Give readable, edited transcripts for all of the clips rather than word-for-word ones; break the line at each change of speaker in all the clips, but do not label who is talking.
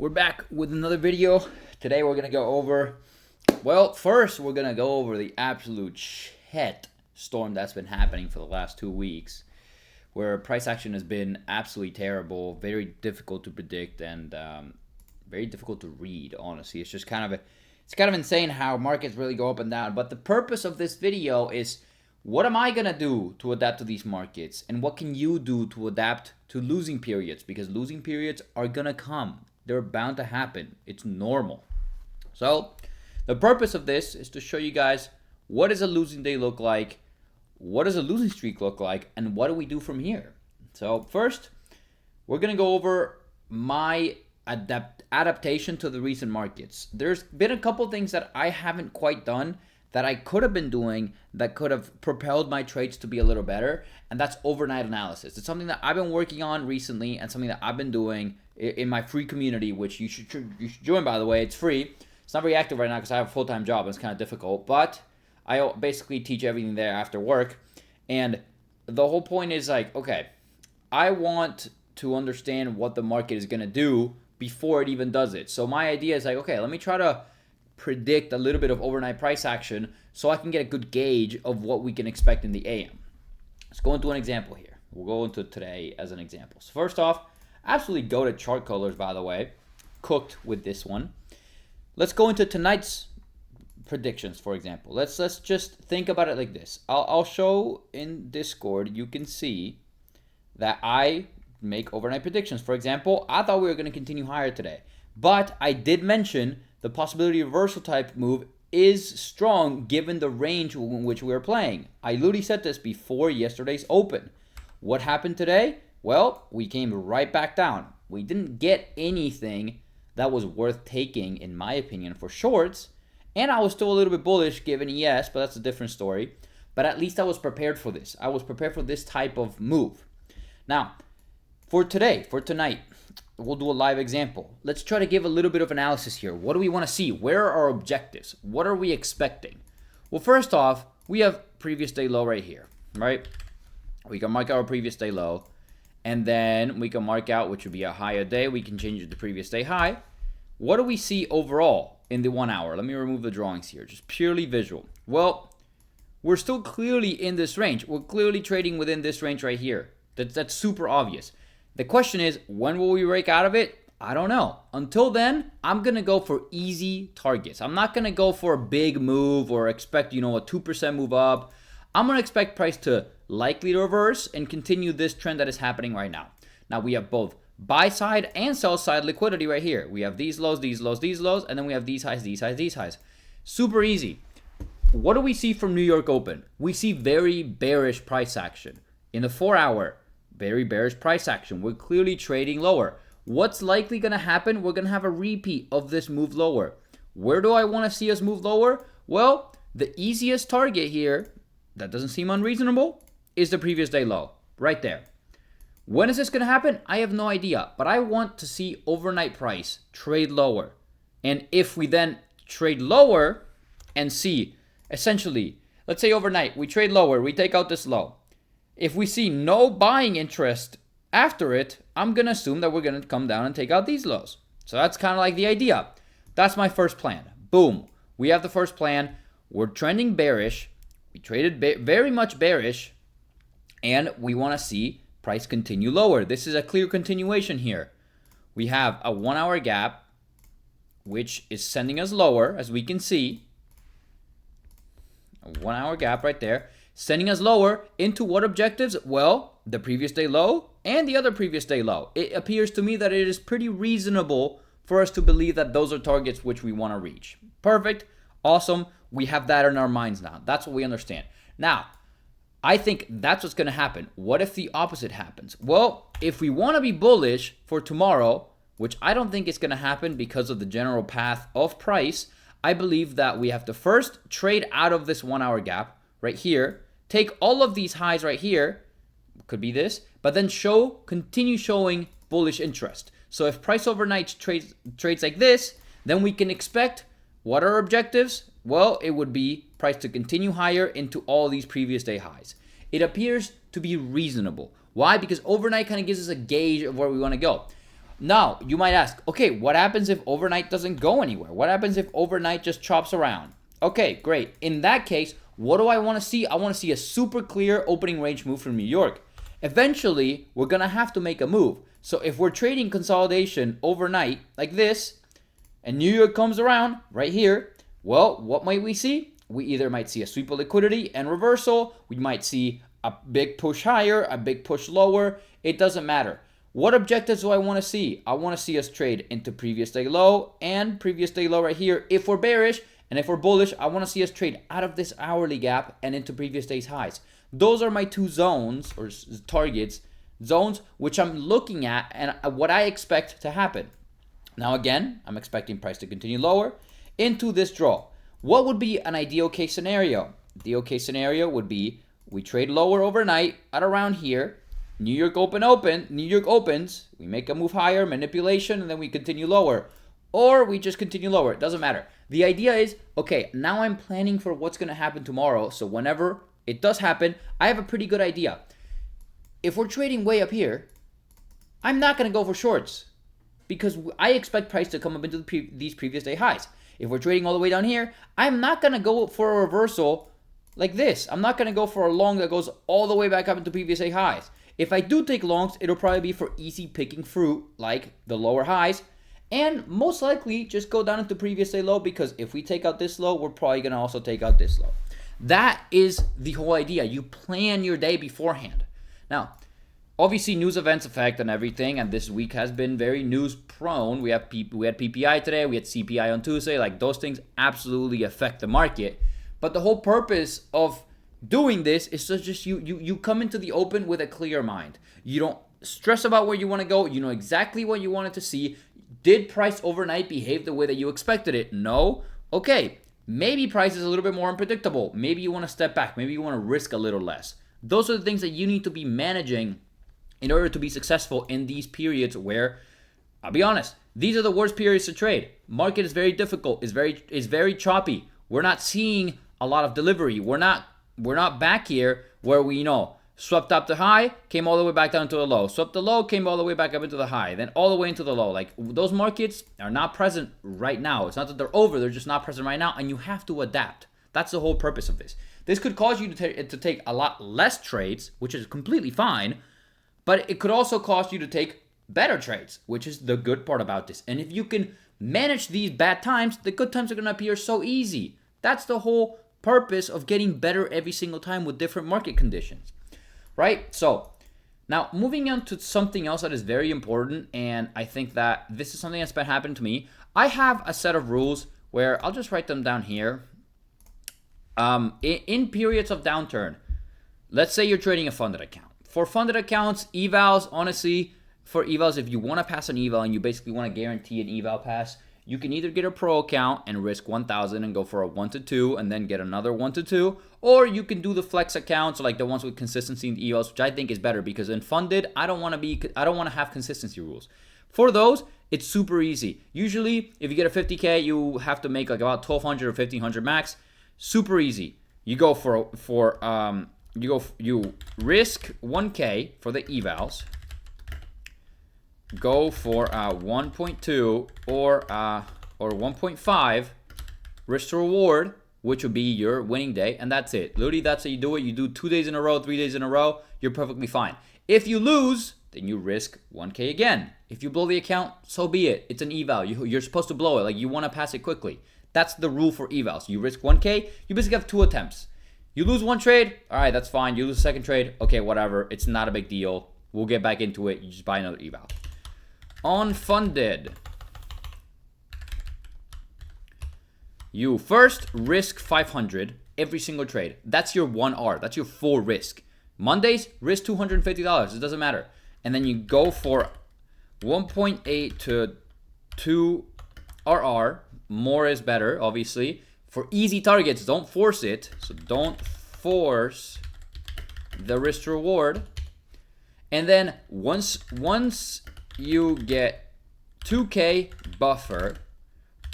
We're back with another video. Today we're gonna go over, first we're gonna go over the absolute shit storm that's been happening for the last 2 weeks, where price action has been absolutely terrible, very difficult to predict, and very difficult to read. Honestly, it's just kind of insane how markets really go up and down. But the purpose of this video is, what am I gonna do to adapt to these markets, and what can you do to adapt to losing periods? Because losing periods are gonna come. They're bound to happen. It's normal. So the purpose of this is to show you guys, what does a losing day look like, what does a losing streak look like, and what do we do from here? So first, we're gonna go over my adaptation to the recent markets. There's been a couple things that I haven't quite done that I could have been doing that could have propelled my trades to be a little better, and that's overnight analysis. It's something that I've been working on recently and something that I've been doing in my free community, which you should join, by the way. It's free. It's not very active right now because I have a full-time job and it's kind of difficult, but I basically teach everything there after work. And the whole point is like, okay, I want to understand what the market is going to do before it even does it. So my idea is like, okay, let me try to predict a little bit of overnight price action so I can get a good gauge of what we can expect in the AM. Let's go into an example here. We'll go into today as an example. So first off, absolutely go to chart colors, by the way. Cooked with this one. Let's go into tonight's predictions, for example. Let's just think about it like this. I'll show in Discord, you can see that I make overnight predictions. For example, I thought we were going to continue higher today, but I did mention the possibility of reversal type move is strong given the range in which we are playing. I literally said this before yesterday's open. What happened today? Well, we came right back down. We didn't get anything that was worth taking, in my opinion, for shorts. And I was still a little bit bullish given ES, but that's a different story. But at least I was prepared for this. I was prepared for this type of move. Now, for tonight, we'll do a live example. Let's try to give a little bit of analysis here. What do we want to see? Where are our objectives? What are we expecting? Well, first off, we have previous day low right here, right? We can mark our previous day low, and then we can mark out, which would be a higher day. We can change it to previous day high. What do we see overall in the 1 hour? Let me remove the drawings here, just purely visual. Well, we're still clearly in this range. We're clearly trading within this range right here. That's super obvious. The question is, when will we break out of it? I don't know. Until then, I'm going to go for easy targets. I'm not going to go for a big move or expect, a 2% move up. I'm going to expect price to likely reverse and continue this trend that is happening right now. Now, we have both buy side and sell side liquidity right here. We have these lows, these lows, these lows, and then we have these highs, these highs, these highs. Super easy. What do we see from New York Open? We see very bearish price action. In the 4 hour, very bearish price action. We're clearly trading lower. What's likely going to happen? We're going to have a repeat of this move lower. Where do I want to see us move lower? Well, the easiest target here, that doesn't seem unreasonable, is the previous day low, right there. When is this going to happen? I have no idea, but I want to see overnight price trade lower. And if we then trade lower and see, essentially, let's say overnight, we trade lower, we take out this low. If we see no buying interest after it, I'm going to assume that we're going to come down and take out these lows. So that's kind of like the idea. That's my first plan. Boom. We have the first plan. We're trending bearish. We traded very much bearish, and we want to see price continue lower. This is a clear continuation here. We have a 1 hour gap, which is sending us lower, as we can see. A 1 hour gap right there. Sending us lower into what objectives? Well, the previous day low and the other previous day low. It appears to me that it is pretty reasonable for us to believe that those are targets which we want to reach. Perfect. Awesome. We have that in our minds now. That's what we understand. Now, I think that's what's going to happen. What if the opposite happens? Well, if we want to be bullish for tomorrow, which I don't think is going to happen because of the general path of price, I believe that we have to first trade out of this 1 hour gap right here, take all of these highs right here, could be this, but then continue showing bullish interest. So if price overnight trades like this, then we can expect, what are our objectives? Well, it would be price to continue higher into all these previous day highs. It appears to be reasonable. Why? Because overnight kind of gives us a gauge of where we want to go. Now, you might ask, okay, what happens if overnight doesn't go anywhere? What happens if overnight just chops around? Okay, great. In that case, what do I want to see? I want to see a super clear opening range move from New York. Eventually, we're going to have to make a move. So if we're trading consolidation overnight like this, and New York comes around right here, well, what might we see? We either might see a sweep of liquidity and reversal. We might see a big push higher, a big push lower. It doesn't matter. What objectives do I want to see? I want to see us trade into previous day low and previous day low right here if we're bearish. And if we're bullish, I want to see us trade out of this hourly gap and into previous day's highs. Those are my two zones or targets, zones which I'm looking at and what I expect to happen. Now again, I'm expecting price to continue lower into this draw. What would be an ideal case scenario? Ideal case scenario would be we trade lower overnight at around here. New York opens, we make a move higher, manipulation, and then we continue lower. Or we just continue lower. It doesn't matter. The idea is, okay, now I'm planning for what's going to happen tomorrow. So whenever it does happen, I have a pretty good idea. If we're trading way up here, I'm not going to go for shorts because I expect price to come up into these previous day highs. If we're trading all the way down here, I'm not going to go for a reversal like this. I'm not going to go for a long that goes all the way back up into previous day highs. If I do take longs, it'll probably be for easy picking fruit like the lower highs. And most likely just go down into previous day low because if we take out this low, we're probably going to also take out this low. That is the whole idea. You plan your day beforehand. Now, obviously news events affect on everything, and this week has been very news prone. We had PPI today, we had CPI on Tuesday. Like those things absolutely affect the market. But the whole purpose of doing this is to just you come into the open with a clear mind. You don't stress about where you want to go. You know exactly what you wanted to see. Did price overnight behave the way that you expected it? No? Okay. Maybe price is a little bit more unpredictable. Maybe you want to step back. Maybe you want to risk a little less. Those are the things that you need to be managing in order to be successful in these periods where, I'll be honest, these are the worst periods to trade. Market is very difficult. It's very choppy. We're not seeing a lot of delivery. We're not back here where we swept up the high, came all the way back down to the low. Swept the low, came all the way back up into the high, then all the way into the low. Like those markets are not present right now. It's not that they're over, they're just not present right now, and you have to adapt. That's the whole purpose of this. This could cause you to take a lot less trades, which is completely fine, but it could also cause you to take better trades, which is the good part about this. And if you can manage these bad times, the good times are going to appear so easy. That's the whole purpose of getting better every single time with different market conditions. Right? So now moving on to something else that is very important, and I think that this is something that's been happening to me. I have a set of rules where I'll just write them down here. In periods of downturn, let's say you're trading a funded account. For funded accounts, evals, honestly, for evals, if you want to pass an eval and you basically want to guarantee an eval pass, you can either get a pro account and risk 1,000 and go for a 1 to 2 and then get another 1 to 2, or you can do the flex accounts, like the ones with consistency in the evals, which I think is better because in funded, I don't want to have consistency rules. For those, it's super easy. Usually, if you get a 50K, you have to make like about 1,200 or 1,500 max. Super easy. You go you risk 1K for the evals. Go for 1.2 or 1.5 risk to reward, which would be your winning day, and that's it. Literally, that's how you do it. You do 2 days in a row, 3 days in a row, you're perfectly fine. If you lose, then you risk 1K again. If you blow the account, so be it. It's an eval. You're supposed to blow it. Like, you want to pass it quickly. That's the rule for evals. You risk 1K, you basically have 2 attempts. You lose one trade, all right, that's fine. You lose a second trade, okay, whatever. It's not a big deal. We'll get back into it. You just buy another eval. Unfunded. You first risk 500 every single trade. That's your 1R. That's your full risk. Mondays, risk $250. It doesn't matter. And then you go for 1.8 to 2 RR. More is better, obviously. For easy targets, don't force it. So don't force the risk to reward. And then once you get 2K buffer,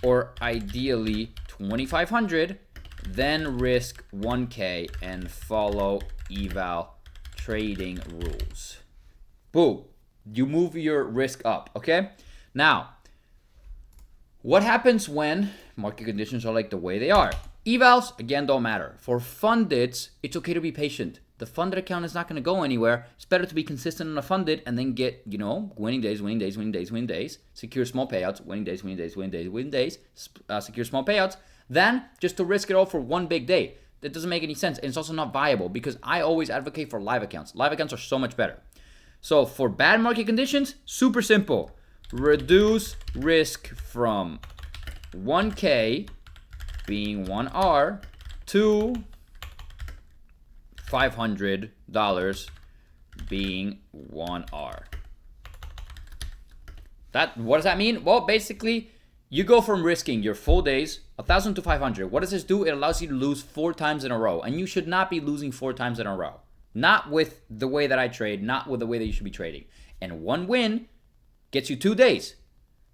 or ideally 2,500, then risk 1K and follow eval trading rules. Boom. You move your risk up, okay? Now, what happens when market conditions are like the way they are? Evals, again, don't matter. For fundeds, it's okay to be patient. The funded account is not going to go anywhere. It's better to be consistent on a funded and then get, winning days, winning days, winning days, winning days, secure small payouts, winning days, winning days, winning days, winning days, secure small payouts, than just to risk it all for one big day. That doesn't make any sense. And it's also not viable because I always advocate for live accounts. Live accounts are so much better. So for bad market conditions, super simple. Reduce risk from 1K being 1R to $500 being 1R. What does that mean? Well, basically, you go from risking your full days, 1,000 to 500. What does this do? It allows you to lose 4 times in a row. And you should not be losing 4 times in a row. Not with the way that I trade, not with the way that you should be trading. And one win gets you 2 days.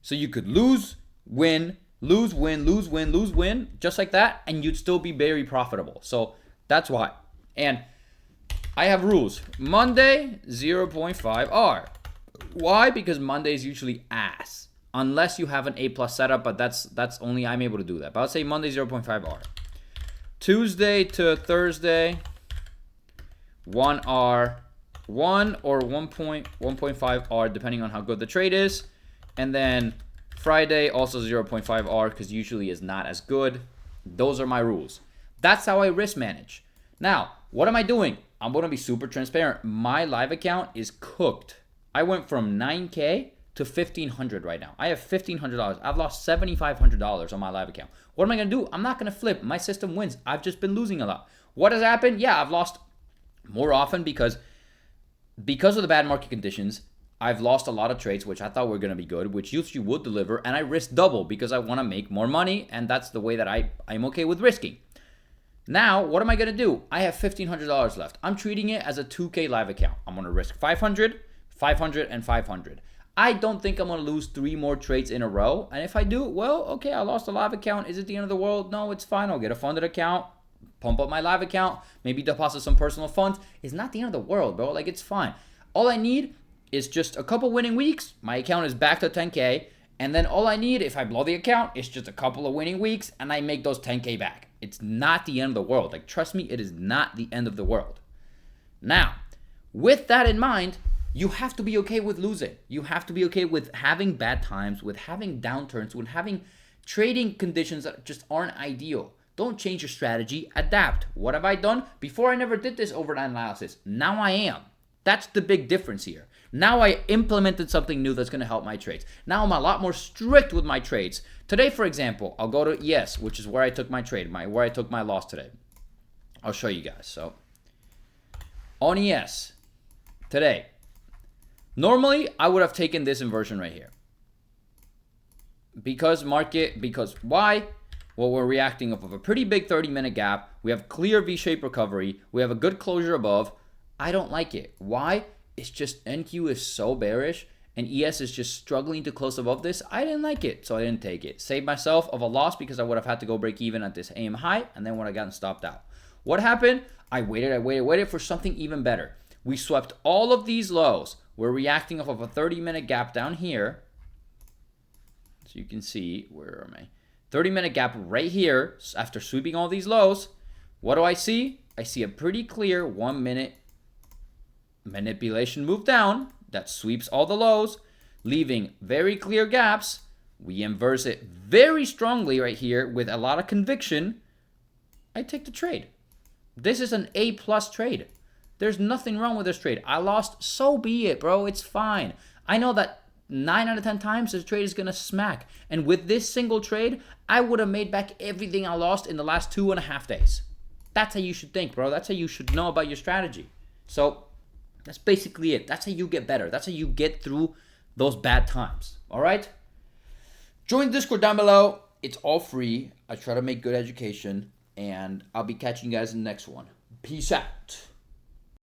So you could lose, win, lose, win, lose, win, lose, win, just like that, and you'd still be very profitable. So that's why. And I have rules. Monday, 0.5R. Why? Because Monday is usually ass. Unless you have an A+ setup, but that's only I'm able to do that. But I'll say Monday, 0.5R. Tuesday to Thursday, 1R, 1 or 1.5R, depending on how good the trade is. And then Friday, also 0.5R, because usually is not as good. Those are my rules. That's how I risk manage. Now, what am I doing? I'm going to be super transparent. My live account is cooked. I went from 9K to $1,500 right now. I have $1,500. I've lost $7,500 on my live account. What am I going to do? I'm not going to flip. My system wins. I've just been losing a lot. What has happened? Yeah, I've lost more often because of the bad market conditions. I've lost a lot of trades, which I thought were going to be good, which usually would deliver, and I risk double because I want to make more money, and that's the way that I'm okay with risking. Now, what am I going to do? I have $1,500 left. I'm treating it as a 2K live account. I'm going to risk 500, 500, and 500. I don't think I'm going to lose 3 more trades in a row, and if I do, well, okay, I lost a live account. Is it the end of the world? No, it's fine. I'll get a funded account, pump up my live account, maybe deposit some personal funds. It's not the end of the world, bro. Like, it's fine. All I need is just a couple winning weeks. My account is back to 10K. And then all I need, if I blow the account, is just a couple of winning weeks and I make those 10K back. It's not the end of the world. Like, trust me, it is not the end of the world. Now, with that in mind, you have to be okay with losing. You have to be okay with having bad times, with having downturns, with having trading conditions that just aren't ideal. Don't change your strategy. Adapt. What have I done? Before I never did this overnight analysis. Now I am. That's the big difference here. Now I implemented something new that's going to help my trades. Now I'm a lot more strict with my trades. Today, for example, I'll go to ES, which is where I took my trade, where I took my loss today. I'll show you guys. So on ES today, normally I would have taken this inversion right here. Because why? Well, we're reacting off of a pretty big 30-minute gap. We have clear V-shaped recovery. We have a good closure above. I don't like it. Why? It's just NQ is so bearish and ES is just struggling to close above this. I didn't like it, so I didn't take it. Saved myself of a loss because I would have had to go break even at this AM high and then would have gotten stopped out. What happened? I waited for something even better. We swept all of these lows. We're reacting off of a 30-minute gap down here. So you can see, where am I? 30-minute gap right here. After sweeping all these lows, what do I see? I see a pretty clear 1-minute manipulation move down that sweeps all the lows, leaving very clear gaps. We inverse it very strongly right here with a lot of conviction. I take the trade. This is an A+ trade. There's nothing wrong with this trade. I lost, so be it, bro. It's fine. I know that 9 out of 10 times this trade is going to smack. And with this single trade, I would have made back everything I lost in the last 2.5 days. That's how you should think, bro. That's how you should know about your strategy. So that's basically it. That's how you get better. That's how you get through those bad times. All right? Join the Discord down below. It's all free. I try to make good education. And I'll be catching you guys in the next one. Peace out.